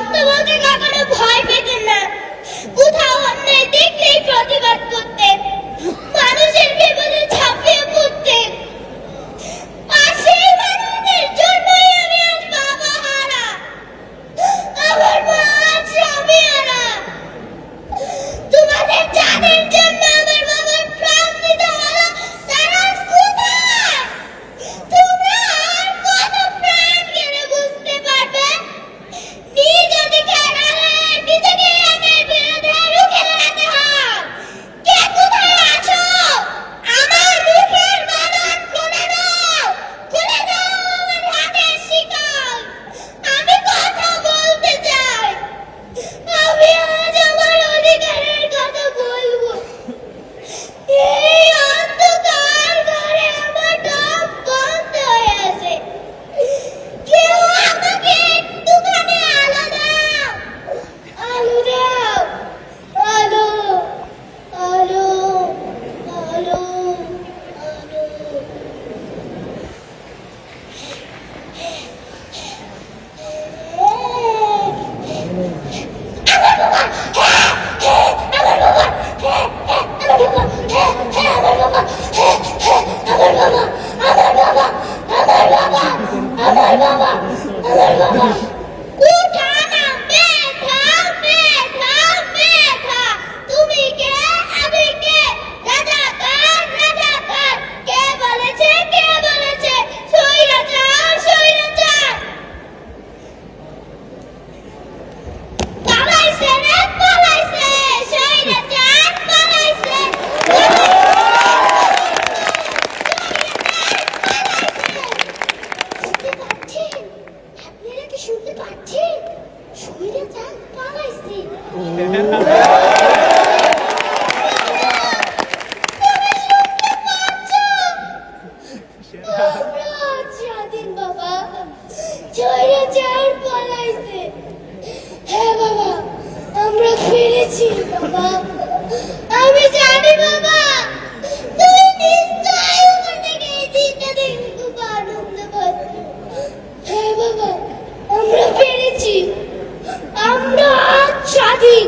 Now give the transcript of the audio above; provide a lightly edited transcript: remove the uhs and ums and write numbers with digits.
সত্য বলতে কখনো ভয় পেতেন না। কোথাও অন্যায় দেখলেই প্রতিবাদ করতেন, মানুষের বিপদে ঝাঁপিয়ে পড়তেন। আর সেই মানুষদের জন্যই আমি আজ বাবা হারা, আমার মা আজ স্বামী হারা। তোমাদের যাদের জন্য আমার বাবার প্রাণ দিতে হলো, তারা আজ কোথায়? তোমরা আর কত প্রাণ গেলে বুঝতে পারবে? নিজ অধিকার হারালে নিজেকে একের বিরুদ্ধে রুখে দাঁড়াতে হয়। কে কোথায় আছো? আমার মুখের বাঁধন খুলে দাও, খুলে দাও আমার হাতের শিকল। আমি কথা বলতে চাই, আমি আজ আমার অধিকারের কথা বলবো। এই অন্ধকার ঘরে আমার দম বন্ধ হয়ে আছে। কেউ আমাকে একটুখানি আলো দাও, আলো দাও, আলো, আলো, আলো, আলো। তুমি কে? আমি কে? রাজাকার, রাজাকার। কে বলেছে? কে বলেছে? স্বৈরাচার, স্বৈরাচার। পালাইছে রে, পালাইছে, স্বৈরাচার পালাইছে। শুনতে পাচ্ছেন? আপনারা কি শুনতে পাচ্ছেন? স্বৈরাচার পালাইছে। আমরা আজ স্বাধীন বাবা, স্বৈরাচার পালাইছে। হ্যাঁ বাবা, আমরা পেরেছি বাবা। আমি জানি বাবা, তুমি নিশ্চয়ই উপর থেকে এই দিনটা দেখে খুব আনন্দ পাচ্ছ। হ্যাঁ বাবা, আমরা পেরেছি, আমরা আজ স্বাধীন।